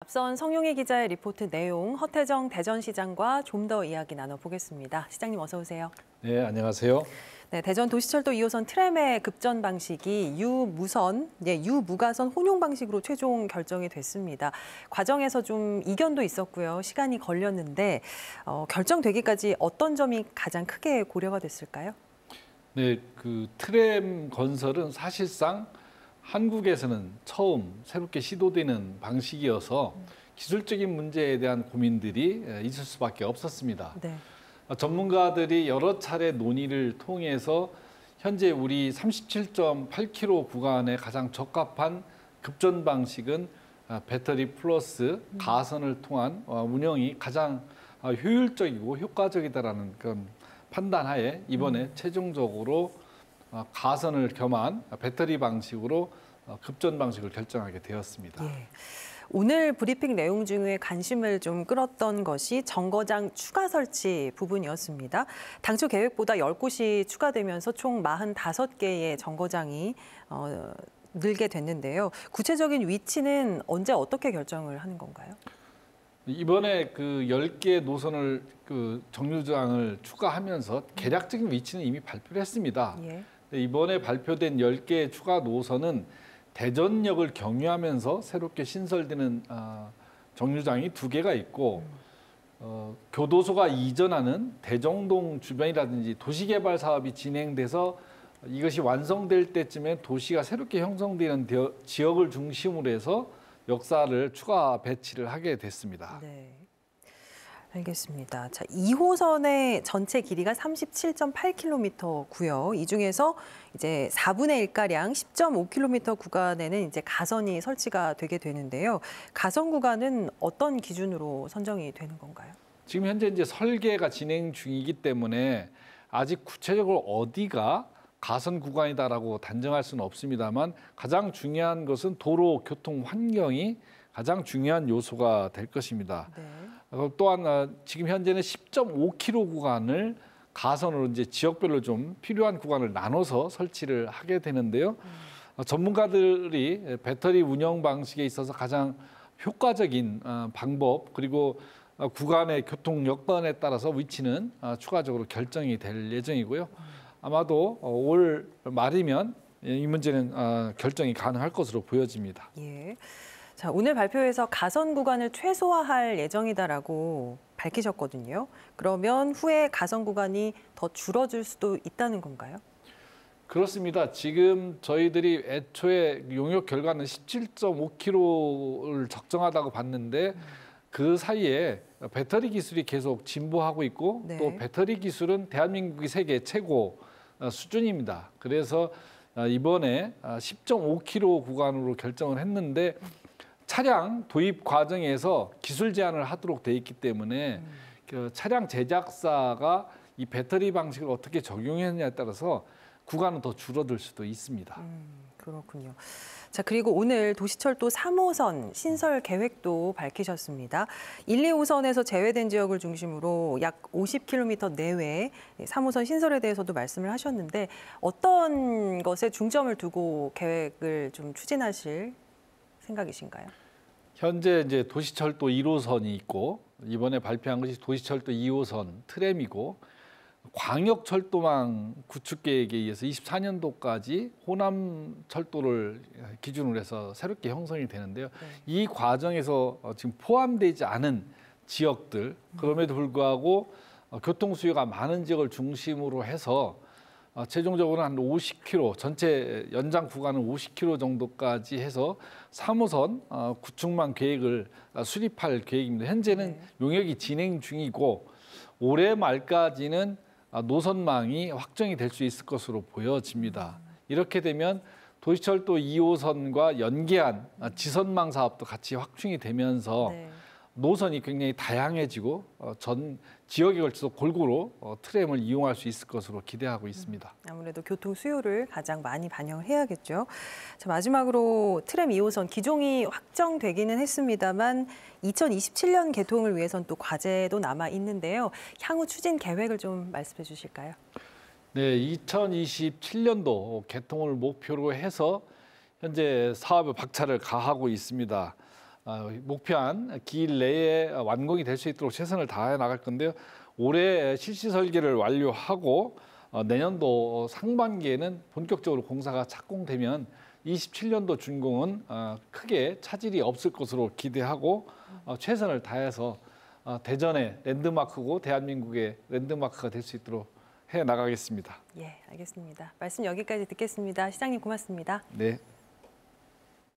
앞선 성용희 기자의 리포트 내용, 허태정 대전시장과 좀 더 이야기 나눠보겠습니다. 시장님 어서 오세요. 네, 안녕하세요. 네, 대전 도시철도 2호선 트램의 급전 방식이 유무가선 혼용 방식으로 최종 결정이 됐습니다. 과정에서 좀 이견도 있었고요. 시간이 걸렸는데 결정되기까지 어떤 점이 가장 크게 고려가 됐을까요? 네, 그 트램 건설은 사실상 한국에서는 처음 새롭게 시도되는 방식이어서 기술적인 문제에 대한 고민들이 있을 수밖에 없었습니다. 네. 전문가들이 여러 차례 논의를 통해서 현재 우리 37.8km 구간에 가장 적합한 급전 방식은 배터리 플러스 가선을 통한 운영이 가장 효율적이고 효과적이다라는 그런 판단하에 이번에 최종적으로 가선을 겸한 배터리 방식으로 급전 방식을 결정하게 되었습니다. 예. 오늘 브리핑 내용 중에 관심을 좀 끌었던 것이 정거장 추가 설치 부분이었습니다. 당초 계획보다 10곳이 추가되면서 총 45개의 정거장이 늘게 됐는데요. 구체적인 위치는 언제 어떻게 결정을 하는 건가요? 이번에 그 10개 노선을 정류장을 추가하면서 개략적인 위치는 이미 발표를 했습니다. 예. 이번에 발표된 10개 추가 노선은 대전역을 경유하면서 새롭게 신설되는 정류장이 2개가 있고 교도소가 이전하는 대정동 주변이라든지 도시개발 사업이 진행돼서 이것이 완성될 때쯤에 도시가 새롭게 형성되는 지역을 중심으로 해서 역사를 추가 배치를 하게 됐습니다. 네. 알겠습니다. 자, 2호선의 전체 길이가 37.8km고요. 이 중에서 이제 4분의 1가량 10.5km 구간에는 이제 가선이 설치가 되게 되는데요. 가선 구간은 어떤 기준으로 선정이 되는 건가요? 지금 현재 이제 설계가 진행 중이기 때문에 아직 구체적으로 어디가 가선 구간이다라고 단정할 수는 없습니다만 가장 중요한 것은 도로 교통 환경이 가장 중요한 요소가 될 것입니다. 네. 또한 지금 현재는 10.5km 구간을 가선으로 이제 지역별로 좀 필요한 구간을 나눠서 설치를 하게 되는데요. 전문가들이 배터리 운영 방식에 있어서 가장 효과적인 방법 그리고 구간의 교통 여건에 따라서 위치는 추가적으로 결정이 될 예정이고요. 아마도 올 말이면 이 문제는 결정이 가능할 것으로 보여집니다. 예. 자, 오늘 발표에서 가선 구간을 최소화할 예정이다라고 밝히셨거든요. 그러면 후에 가선 구간이 더 줄어들 수도 있다는 건가요? 그렇습니다. 지금 저희들이 애초에 용역 결과는 17.5km를 적정하다고 봤는데 그 사이에 배터리 기술이 계속 진보하고 있고 네. 또 배터리 기술은 대한민국이 세계 최고 수준입니다. 그래서 이번에 10.5km 구간으로 결정을 했는데 차량 도입 과정에서 기술 제한을 하도록 돼 있기 때문에 그 차량 제작사가 이 배터리 방식을 어떻게 적용했느냐에 따라서 구간은 더 줄어들 수도 있습니다. 그렇군요. 자, 그리고 오늘 도시철도 3호선 신설 계획도 밝히셨습니다. 1, 2호선에서 제외된 지역을 중심으로 약 50km 내외 3호선 신설에 대해서도 말씀을 하셨는데 어떤 것에 중점을 두고 계획을 좀 추진하실 생각이신가요? 현재 이제 도시철도 1호선이 있고 이번에 발표한 것이 도시철도 2호선 트램이고 광역철도망 구축 계획에 의해서 24년도까지 호남철도를 기준으로 해서 새롭게 형성이 되는데요. 네. 이 과정에서 지금 포함되지 않은 지역들 그럼에도 불구하고 교통 수요가 많은 지역을 중심으로 해서 최종적으로 한 50km, 전체 연장 구간은 50km 정도까지 해서 3호선 구축망 계획을 수립할 계획입니다. 현재는 네. 용역이 진행 중이고 올해 말까지는 노선망이 확정이 될 수 있을 것으로 보여집니다. 이렇게 되면 도시철도 2호선과 연계한 지선망 사업도 같이 확충이 되면서 네. 노선이 굉장히 다양해지고 전 지역에 걸쳐서 골고루 트램을 이용할 수 있을 것으로 기대하고 있습니다. 아무래도 교통 수요를 가장 많이 반영을 해야겠죠. 자, 마지막으로 트램 2호선 기종이 확정되기는 했습니다만 2027년 개통을 위해선 또 과제도 남아 있는데요. 향후 추진 계획을 좀 말씀해 주실까요? 네, 2027년도 개통을 목표로 해서 현재 사업에 박차를 가하고 있습니다. 목표한 기일 내에 완공이 될 수 있도록 최선을 다해 나갈 건데요. 올해 실시 설계를 완료하고 내년도 상반기에는 본격적으로 공사가 착공되면 27년도 준공은 크게 차질이 없을 것으로 기대하고 최선을 다해서 대전의 랜드마크고 대한민국의 랜드마크가 될 수 있도록 해 나가겠습니다. 예, 알겠습니다. 말씀 여기까지 듣겠습니다. 시장님 고맙습니다. 네.